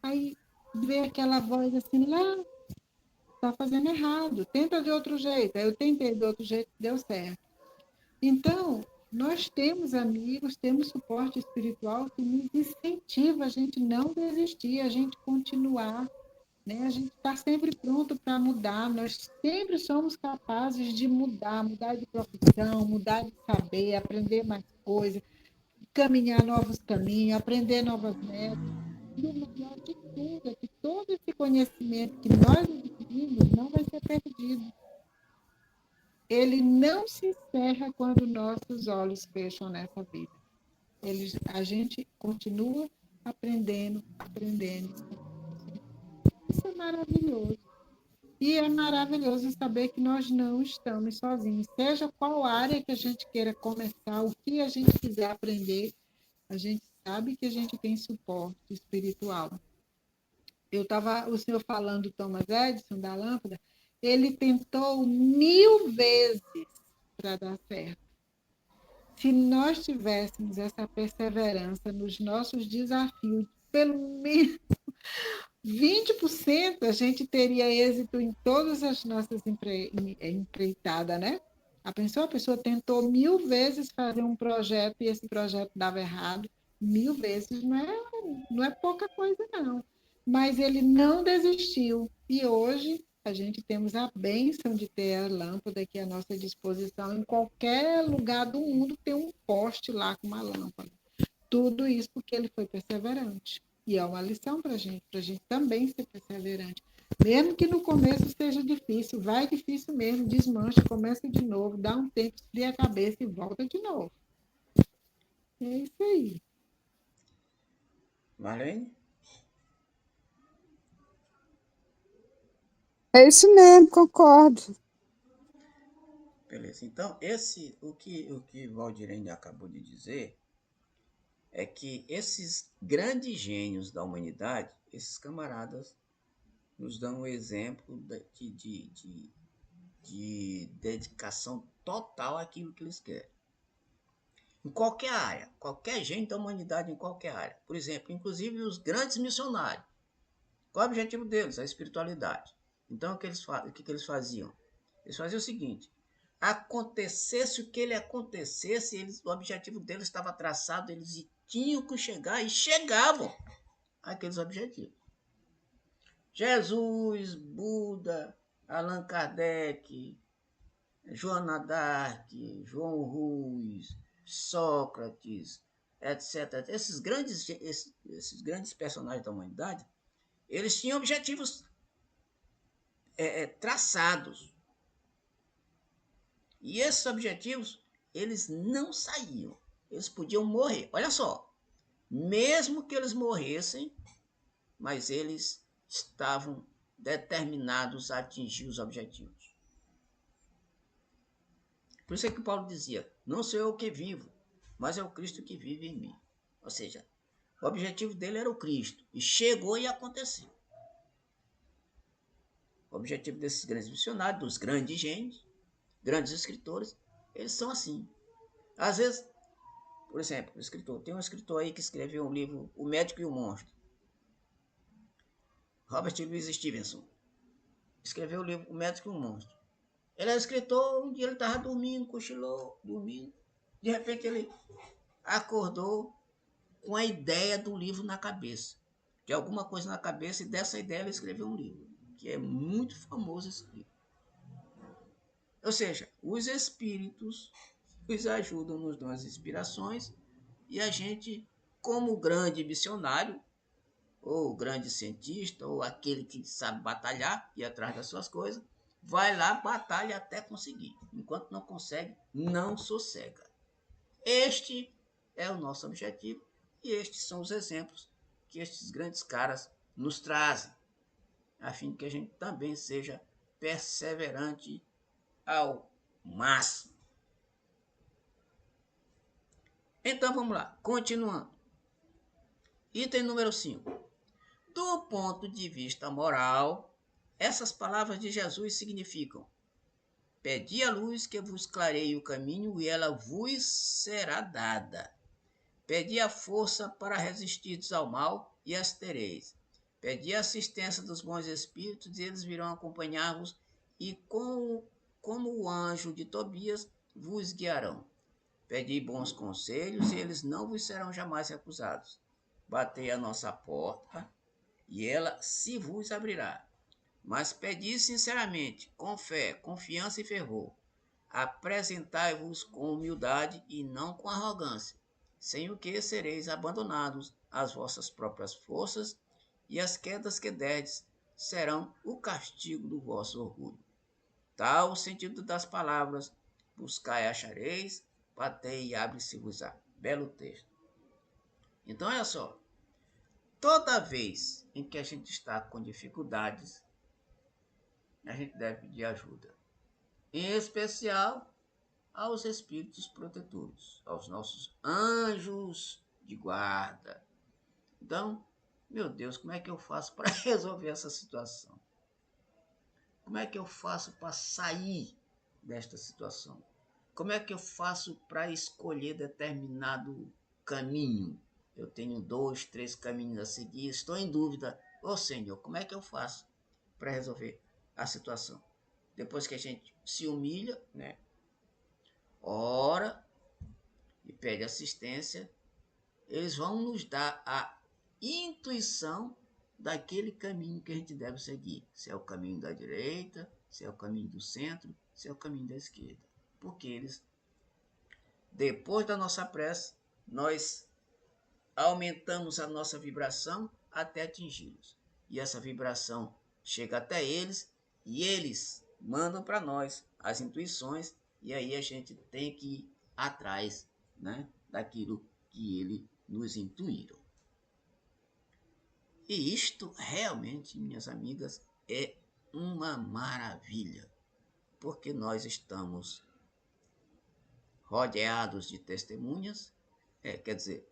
Aí veio aquela voz assim, lá, tá fazendo errado, tenta de outro jeito. Aí eu tentei de outro jeito, deu certo. Então, nós temos amigos, temos suporte espiritual que nos incentiva a gente não desistir, a gente continuar, né? A gente está sempre pronto para mudar, nós sempre somos capazes de mudar de profissão, mudar de saber, aprender mais coisas, caminhar novos caminhos, aprender novas metas. E o melhor de tudo é que todo esse conhecimento que nós adquirimos não vai ser perdido. Ele não se encerra quando nossos olhos fecham nessa vida. A gente continua aprendendo, aprendendo. Isso é maravilhoso. E é maravilhoso saber que nós não estamos sozinhos. Seja qual área que a gente queira começar, o que a gente quiser aprender, a gente sabe que a gente tem suporte espiritual. O senhor falando do Thomas Edison, da lâmpada, ele tentou 1000 vezes para dar certo. Se nós tivéssemos essa perseverança nos nossos desafios, pelo menos 20% a gente teria êxito em todas as nossas empreitadas, né? A pessoa tentou 1000 vezes fazer um projeto e esse projeto dava errado. 1000 vezes não é pouca coisa, não. Mas ele não desistiu. E hoje a gente temos a bênção de ter a lâmpada aqui à nossa disposição. Em qualquer lugar do mundo tem um poste lá com uma lâmpada. Tudo isso porque ele foi perseverante. E é uma lição para a gente também ser perseverante. Mesmo que no começo seja difícil, vai difícil mesmo, desmancha, começa de novo, dá um tempo, esfria a cabeça e volta de novo. É isso aí. Marlene? É isso mesmo, concordo. Beleza. Então, o que Valdirene acabou de dizer é que esses grandes gênios da humanidade, esses camaradas, nos dão um exemplo de dedicação total àquilo que eles querem. Em qualquer área, qualquer gênio da humanidade em qualquer área. Por exemplo, inclusive os grandes missionários. Qual é o objetivo deles? A espiritualidade. Então, o que eles faziam? Eles faziam o seguinte: acontecesse o que ele acontecesse, o objetivo deles estava traçado, eles tinham que chegar e chegavam àqueles objetivos. Jesus, Buda, Allan Kardec, Joana d'Arc, João Rus, Sócrates, etc. Esses grandes personagens da humanidade, eles tinham objetivos traçados. E esses objetivos, eles não saíam. Eles podiam morrer. Olha só, mesmo que eles morressem, mas eles estavam determinados a atingir os objetivos. Por isso é que Paulo dizia, não sou eu que vivo, mas é o Cristo que vive em mim. Ou seja, o objetivo dele era o Cristo. E chegou e aconteceu. O objetivo desses grandes missionários, dos grandes gênios, grandes escritores, eles são assim. Às vezes, por exemplo, tem um escritor aí que escreveu um livro, O Médico e o Monstro. Robert Louis Stevenson. Escreveu o livro O Médico e o Monstro. Ele é escritor, um dia ele estava dormindo, cochilou, dormindo. De repente ele acordou com a ideia do livro na cabeça. De alguma coisa na cabeça, e dessa ideia ele escreveu um livro, que é muito famoso esse livro. Ou seja, os espíritos nos ajudam, nos dão as inspirações, e a gente, como grande missionário, ou grande cientista, ou aquele que sabe batalhar, ir atrás das suas coisas, vai lá, batalha até conseguir. Enquanto não consegue, não sossega. Este é o nosso objetivo, e estes são os exemplos que estes grandes caras nos trazem, a fim que a gente também seja perseverante ao máximo. Então vamos lá, continuando. Item número 5. Do ponto de vista moral, essas palavras de Jesus significam: pedi a luz que vos clareie o caminho e ela vos será dada. Pedi a força para resistirdes ao mal e as tereis. Pedi a assistência dos bons espíritos e eles virão acompanhar-vos e como o anjo de Tobias vos guiarão. Pedi bons conselhos e eles não vos serão jamais recusados. Batei a nossa porta e ela se vos abrirá. Mas pedi sinceramente, com fé, confiança e fervor. Apresentai-vos com humildade e não com arrogância, sem o que sereis abandonados às vossas próprias forças, e as quedas que derdes serão o castigo do vosso orgulho. Tal o sentido das palavras: buscai e achareis, batei e abre-se-vos-á. Belo texto. Então, olha só. Toda vez em que a gente está com dificuldades, a gente deve pedir ajuda. Em especial aos espíritos protetores, aos nossos anjos de guarda. Então, meu Deus, como é que eu faço para resolver essa situação? Como é que eu faço para sair desta situação? Como é que eu faço para escolher determinado caminho? Eu tenho 2, 3 caminhos a seguir, estou em dúvida. Ô Senhor, como é que eu faço para resolver a situação? Depois que a gente se humilha, né? Ora e pede assistência, eles vão nos dar a intuição daquele caminho que a gente deve seguir. Se é o caminho da direita, se é o caminho do centro, se é o caminho da esquerda. Porque eles, depois da nossa prece, nós aumentamos a nossa vibração até atingi-los. E essa vibração chega até eles e eles mandam para nós as intuições, e aí a gente tem que ir atrás, né, daquilo que eles nos intuíram. E isto realmente, minhas amigas, é uma maravilha, porque nós estamos rodeados de testemunhas, quer dizer,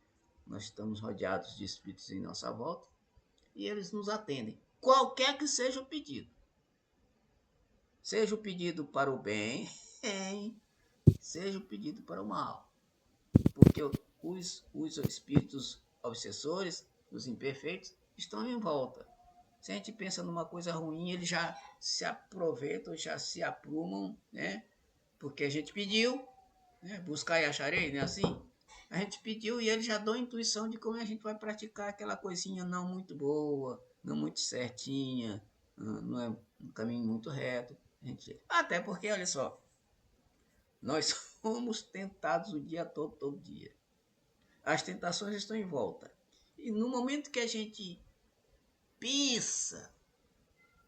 nós estamos rodeados de espíritos em nossa volta e eles nos atendem, qualquer que seja o pedido. Seja o pedido para o bem, seja o pedido para o mal. Porque os espíritos obsessores, os imperfeitos, estão em volta. Se a gente pensa numa coisa ruim, eles já se aproveitam, já se aprumam, né? Porque a gente pediu, né? Buscar e acharei, né? Assim, a gente pediu e eles já dão a intuição de como a gente vai praticar aquela coisinha não muito boa, não muito certinha, não é um caminho muito reto. Até porque, olha só, Nós somos tentados o dia todo, todo dia. As tentações estão em volta. E no momento que a gente pensa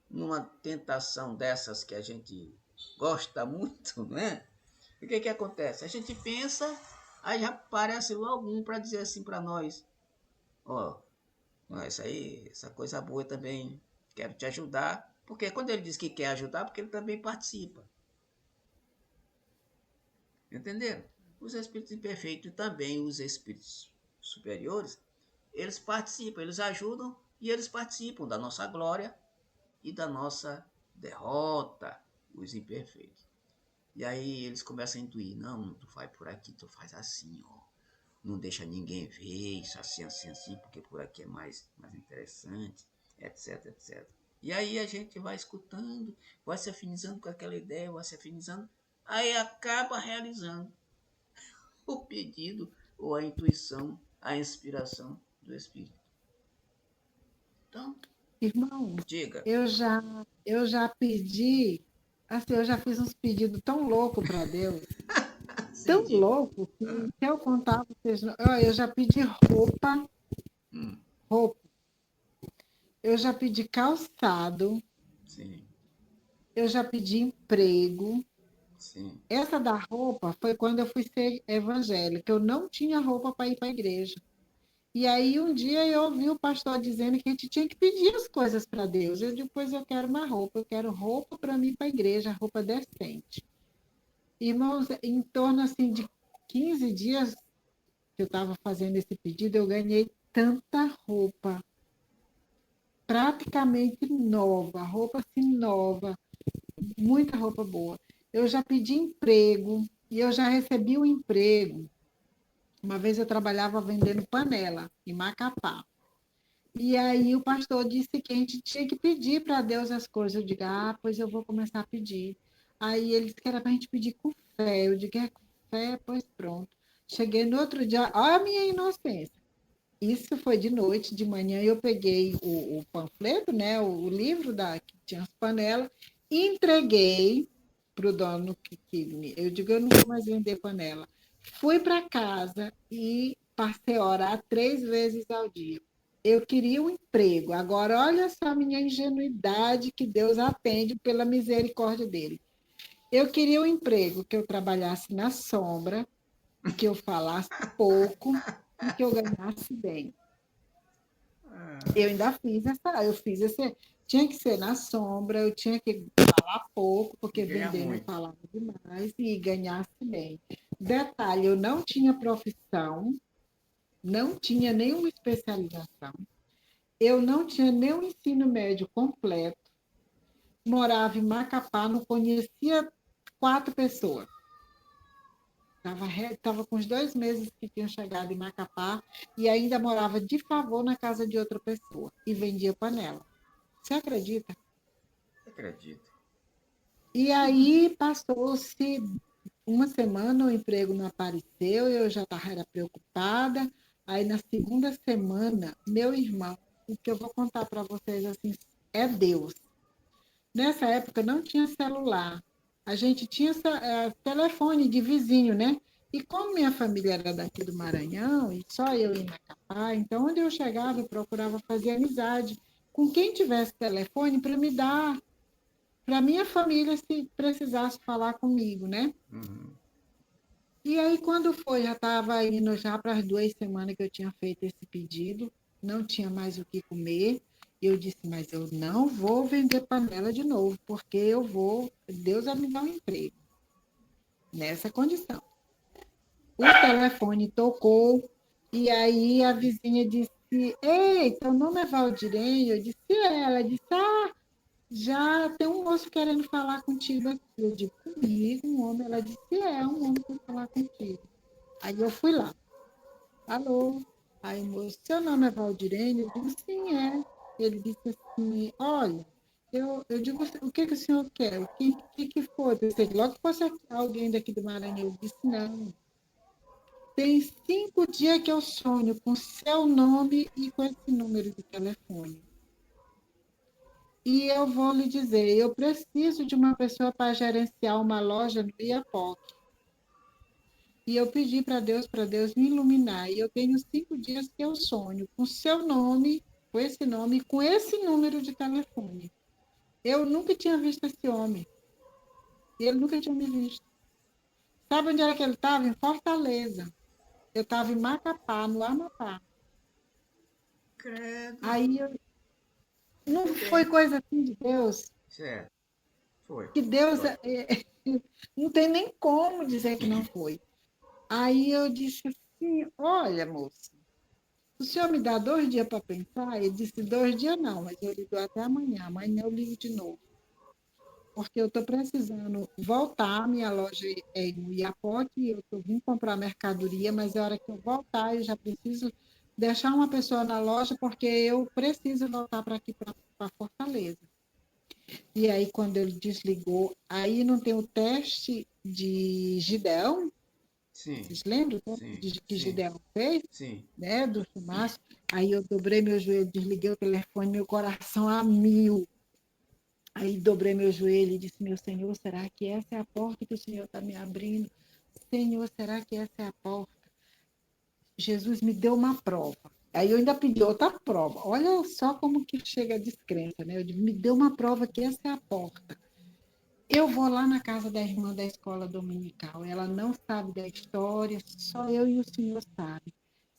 numa tentação dessas que a gente gosta muito, né? O que acontece? A gente pensa, aí já aparece logo um para dizer assim para nós, ó, essa coisa boa também, quero te ajudar. Porque quando ele diz que quer ajudar, porque ele também participa. Entenderam? Os espíritos imperfeitos e também os espíritos superiores, eles participam, eles ajudam e eles participam da nossa glória e da nossa derrota, os imperfeitos. E aí eles começam a intuir, não, tu faz por aqui, tu faz assim, ó. Não deixa ninguém ver isso assim, assim, assim, porque por aqui é mais interessante, etc, etc. E aí a gente vai escutando, vai se afinizando com aquela ideia, vai se afinizando, aí acaba realizando o pedido ou a intuição, a inspiração do Espírito. Então, Irmão, diga. eu já pedi, assim, eu já fiz uns pedidos tão loucos para Deus, Sim, tão diga. louco, que se eu contar, vocês não... Ó, eu já pedi roupa, Hum, roupa, eu já pedi calçado, sim, eu já pedi emprego. sim. Essa da roupa foi quando eu fui ser evangélica, eu não tinha roupa para ir para a igreja. E aí um dia eu ouvi o pastor dizendo que a gente tinha que pedir as coisas para Deus. Eu depois eu quero uma roupa, eu quero roupa para mim para a igreja, roupa decente. Irmãos, em torno assim de 15 dias que eu estava fazendo esse pedido, eu ganhei tanta roupa, praticamente nova, roupa assim nova, muita roupa boa. Eu já pedi emprego e eu já recebi o emprego. Uma vez eu trabalhava vendendo panela em Macapá. E aí o pastor disse que a gente tinha que pedir para Deus as coisas. Eu digo, pois eu vou começar a pedir. Aí ele disse que era para a gente pedir com fé. Eu digo, é com fé, pois pronto. Cheguei no outro dia, olha a minha inocência. Isso foi de noite, de manhã eu peguei o panfleto, né, o livro que tinha as panelas, entreguei para o dono eu digo, eu não vou mais vender panela. Fui para casa e passei a orar 3 vezes ao dia. Eu queria um emprego. Agora, olha só a minha ingenuidade que Deus atende pela misericórdia dele. Eu queria um emprego que eu trabalhasse na sombra, que eu falasse pouco e que eu ganhasse bem. Eu ainda fiz esse, tinha que ser na sombra, eu tinha que falar pouco, E porque ganha vender não muito. falava demais e ganhasse bem. Detalhe, eu não tinha profissão, não tinha nenhuma especialização, eu não tinha nem o ensino médio completo, morava em Macapá, não conhecia 4 pessoas. Estava com os 2 meses que tinham chegado em Macapá e ainda morava de favor na casa de outra pessoa e vendia panela. Você acredita? Acredito. E aí passou-se uma semana, o emprego não apareceu, eu já estava preocupada. Aí na segunda semana, meu irmão, o que eu vou contar para vocês assim, é Deus. Nessa época não tinha celular. A gente tinha telefone de vizinho, né? E como minha família era daqui do Maranhão, e só eu em Macapá, então onde eu chegava, eu procurava fazer amizade com quem tivesse telefone para me dar, para minha família se precisasse falar comigo, né? Uhum. E aí, quando foi, já estava indo já para as 2 semanas que eu tinha feito esse pedido, não tinha mais o que comer. E eu disse, mas eu não vou vender panela de novo, porque Deus vai me dar um emprego nessa condição. O telefone tocou, e aí a vizinha disse, ei, teu nome é Valdirene? Eu disse, ela disse, já tem um moço querendo falar contigo aqui. Eu digo, comigo, um homem? Ela disse, um homem quer falar contigo. Aí eu fui lá. Alô? Aí o moço, seu nome é Valdirene? Eu digo, sim, é. Ele disse assim, olha, eu digo, o que, que o senhor quer? O que foi? Eu pensei que logo fosse alguém daqui do Maranhão. Eu disse, não. Tem 5 dias que eu sonho com seu nome e com esse número de telefone. E eu vou lhe dizer, eu preciso de uma pessoa para gerenciar uma loja no Iapoque. E eu pedi para Deus me iluminar. E eu tenho 5 dias que eu sonho com seu nome, com esse nome, com esse número de telefone. Eu nunca tinha visto esse homem. E ele nunca tinha me visto. Sabe onde era que ele estava? Em Fortaleza. Eu estava em Macapá, no Amapá. Credo. Aí não Muito foi bem. coisa assim de Deus. Certo. Foi. Que Deus Foi. não tem nem como dizer que não foi. Aí eu disse assim: olha, moça, o senhor me dá 2 dias para pensar? Ele disse: 2 dias não, mas eu ligo até amanhã. Amanhã eu ligo de novo. Porque eu estou precisando voltar. Minha loja é no Iapoque, eu estou vindo comprar mercadoria, mas a hora que eu voltar, eu já preciso deixar uma pessoa na loja, porque eu preciso voltar para aqui, para Fortaleza. E aí, quando ele desligou, aí não tem o teste de Gideão, Sim. vocês lembram o Sim. teste que Sim. Gideão fez, Sim. né, do chumaço? Aí eu dobrei meu joelho, desliguei o telefone, meu coração a mil. Aí dobrei meu joelho e disse: meu Senhor, será que essa é a porta que o Senhor está me abrindo? Senhor, será que essa é a porta? Jesus me deu uma prova. Aí eu ainda pedi outra prova. Olha só como que chega a descrença, né? Eu digo: me deu uma prova que essa é a porta. Eu vou lá na casa da irmã da escola dominical. Ela não sabe da história, só eu e o Senhor sabe.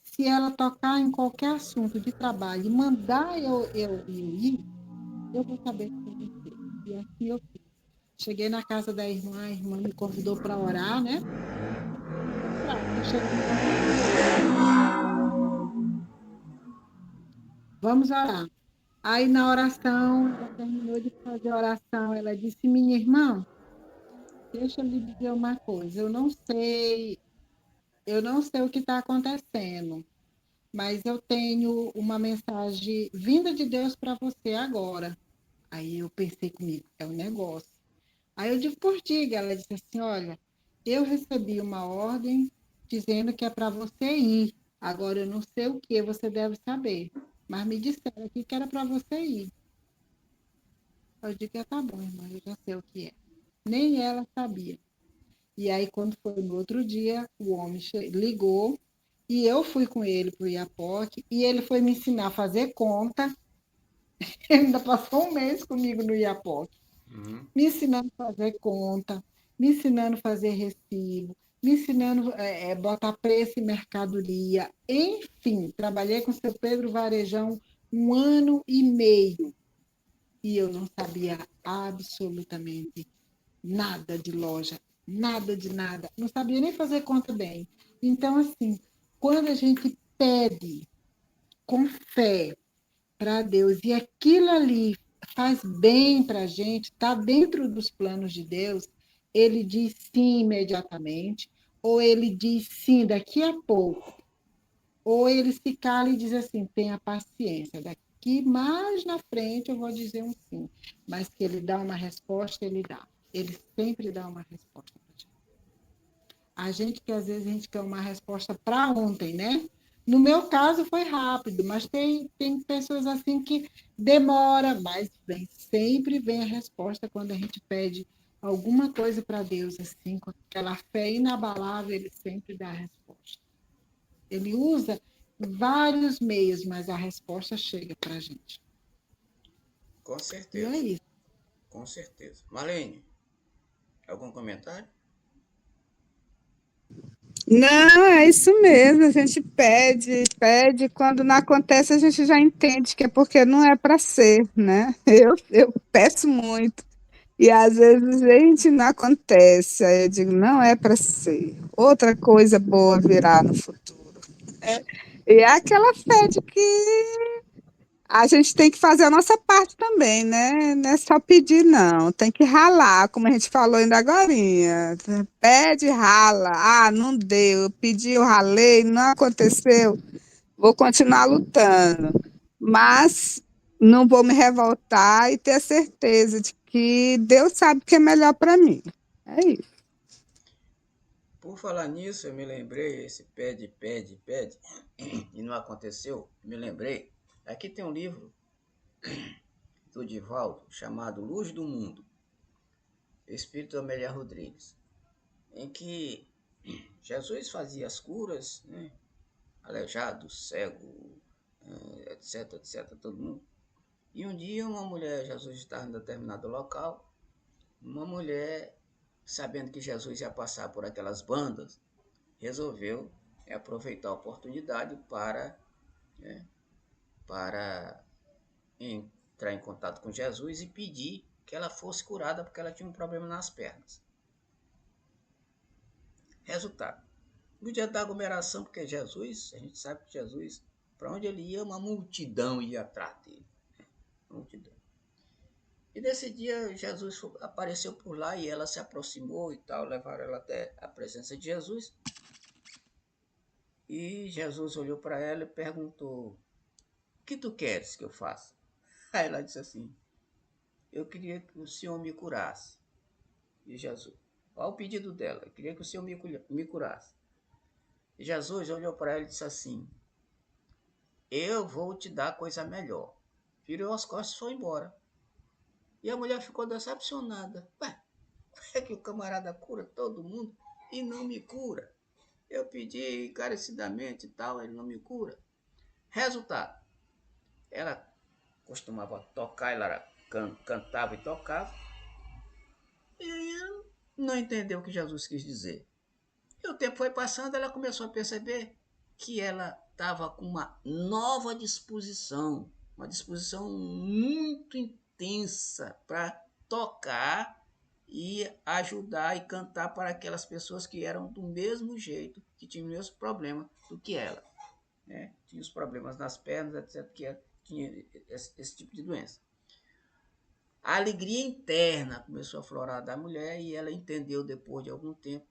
Se ela tocar em qualquer assunto de trabalho e mandar eu ir, eu vou saber que foi você. E assim eu fiz. Cheguei na casa da irmã, a irmã me convidou para orar, né? Vamos orar. Você chega na casa da irmã, vamos orar. Aí na oração, ela terminou de fazer a oração, ela disse: minha irmã, deixa eu lhe dizer uma coisa, eu não sei o que está acontecendo, mas eu tenho uma mensagem vinda de Deus para você agora. Aí eu pensei comigo: é um negócio. Aí eu digo: por diga. Ela disse assim: olha, eu recebi uma ordem dizendo que é para você ir. Agora eu não sei o que você deve saber, mas me disseram aqui que era para você ir. Eu digo: tá bom, irmã, eu já sei o que é. Nem ela sabia. E aí, quando foi no outro dia, o homem ligou e eu fui com ele para o Iapoque e ele foi me ensinar a fazer conta. Ele ainda passou um mês comigo no Iapoque, Uhum. me ensinando a fazer conta, me ensinando a fazer recibo, me ensinando a botar preço em mercadoria. Enfim, trabalhei com o seu Pedro Varejão 1 ano e meio e eu não sabia absolutamente nada de loja, nada de nada, não sabia nem fazer conta bem. Então, assim, quando a gente pede com fé para Deus e aquilo ali faz bem para a gente, está dentro dos planos de Deus, ele diz sim imediatamente, ou ele diz sim daqui a pouco, ou ele se cala e diz assim: tenha paciência, daqui mais na frente eu vou dizer um sim, mas que ele dá uma resposta, ele dá. Ele sempre dá uma resposta para a gente. A gente que às vezes a gente quer uma resposta para ontem, né? No meu caso foi rápido, mas tem pessoas assim que demora, mas sempre vem a resposta quando a gente pede alguma coisa para Deus, assim, com aquela fé inabalável, ele sempre dá a resposta. Ele usa vários meios, mas a resposta chega para a gente. Com E é certeza. isso. Com certeza. Marlene, algum comentário? Não, é isso mesmo. A gente pede, pede. Quando não acontece, a gente já entende que é porque não é para ser, né? Eu peço muito. E às vezes, gente, não acontece. Aí eu digo: não é para ser. Outra coisa boa virá no futuro. E é aquela fé de que a gente tem que fazer a nossa parte também, né? Não é só pedir, não. Tem que ralar, como a gente falou ainda agorinha. Pede, rala. Ah, não deu. Eu pedi, eu ralei, não aconteceu. Vou continuar lutando. Mas não vou me revoltar e ter certeza de que Deus sabe o que é melhor para mim. É isso. Por falar nisso, eu me lembrei, esse pede, pede, pede, e não aconteceu, me lembrei. Aqui tem um livro do Divaldo chamado Luz do Mundo, Espírito Amélia Rodrigues, em que Jesus fazia as curas, né? Aleijado, cego, etc, etc, todo mundo. E um dia uma mulher, Jesus estava em determinado local, uma mulher, sabendo que Jesus ia passar por aquelas bandas, resolveu aproveitar a oportunidade para entrar em contato com Jesus e pedir que ela fosse curada porque ela tinha um problema nas pernas. Resultado, no dia da aglomeração, porque Jesus, a gente sabe que Jesus, para onde ele ia, uma multidão ia atrás dele. Uma multidão. E nesse dia, Jesus apareceu por lá e ela se aproximou e tal, levaram ela até a presença de Jesus. E Jesus olhou para ela e perguntou: o que tu queres que eu faça? Aí ela disse assim: eu queria que o Senhor me curasse. E Jesus, qual o pedido dela? Eu queria que o Senhor me curasse. E Jesus olhou para ela e disse assim: eu vou te dar coisa melhor. Virou as costas e foi embora. E a mulher ficou decepcionada. Ué, é que o camarada cura todo mundo e não me cura. Eu pedi encarecidamente e tal, ele não me cura. Resultado, ela costumava tocar, ela cantava e tocava, e aí não entendeu o que Jesus quis dizer. E o tempo foi passando, ela começou a perceber que ela estava com uma disposição muito intensa para tocar e ajudar e cantar para aquelas pessoas que eram do mesmo jeito, que tinham o mesmo problema do que ela, né? Tinha os problemas nas pernas, etc., que ela tinha esse tipo de doença. A alegria interna começou a florar da mulher e ela entendeu depois de algum tempo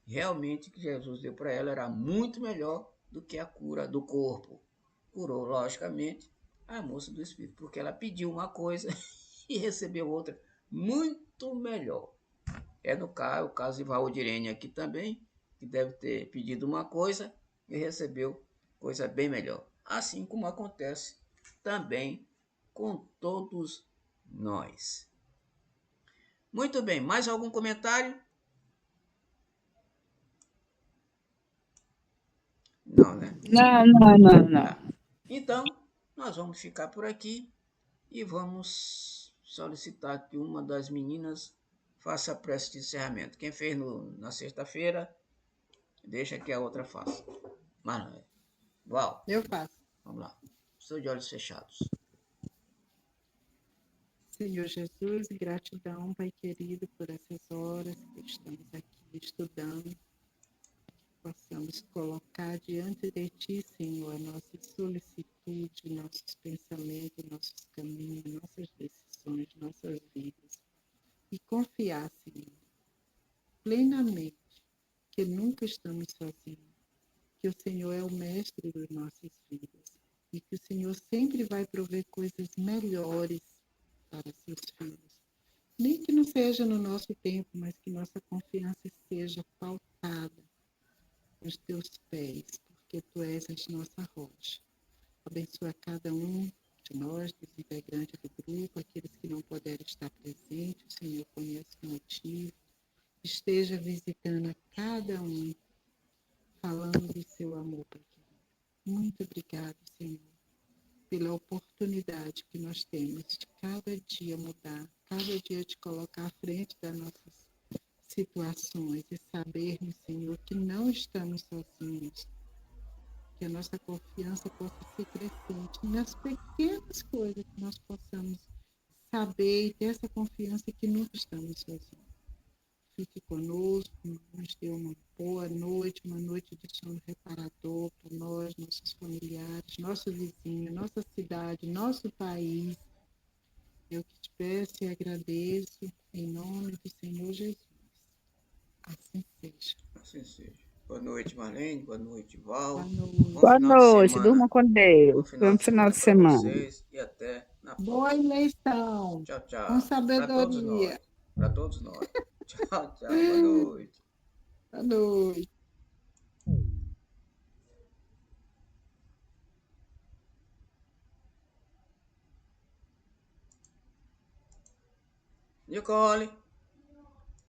realmente que Jesus deu para ela era muito melhor do que a cura do corpo. Curou, logicamente, a moça do espírito, porque ela pediu uma coisa e recebeu outra muito melhor. É no caso, o caso de Valdirene aqui também, que deve ter pedido uma coisa e recebeu coisa bem melhor. Assim como acontece também com todos nós. Muito bem, mais algum comentário? Não, né? Não. Tá. Então, nós vamos ficar por aqui e vamos solicitar que uma das meninas faça a prece de encerramento. Quem fez na sexta-feira, deixa que a outra faça. Manoel, Val, Eu faço. vamos lá. Estou de olhos fechados. Senhor Jesus, gratidão, Pai querido, por essas horas que estamos aqui estudando. Possamos colocar diante de Ti, Senhor, a nossa solicitude, nossos pensamentos, nossos caminhos, nossas decisões, nossas vidas. E confiar, Senhor, plenamente, que nunca estamos sozinhos, que o Senhor é o mestre das nossas vidas e que o Senhor sempre vai prover coisas melhores para seus filhos. Nem que não seja no nosso tempo, mas que nossa confiança seja pautada nos teus pés, porque tu és a nossa rocha. Abençoa cada um de nós, dos integrantes do grupo, aqueles que não puderam estar presentes, o Senhor conhece o motivo. Esteja visitando a cada um, falando de seu amor, Pai querido. Muito obrigado, Senhor, pela oportunidade que nós temos de cada dia mudar, cada dia te colocar à frente das nossas situações e sabermos, Senhor, que não estamos sozinhos, que a nossa confiança possa ser crescente nas pequenas coisas que nós possamos saber e ter essa confiança que nunca estamos sozinhos. Fique conosco, nos dê uma boa noite, uma noite de sono reparador para nós, nossos familiares, nosso vizinho, nossa cidade, nosso país. Eu que te peço e agradeço em nome do Senhor Jesus. Assim seja. Assim seja. Boa noite, Marlene. Boa noite, Val. Boa noite. Bom Boa final de noite, durma semana. com Bom Deus. final Bom de final semana de para semana. vocês e até na Boa próxima. eleição. Tchau, Com tchau. Para todos nós. sabedoria. Para todos nós. Tchau, tchau. Boa noite. Boa noite. Nicole.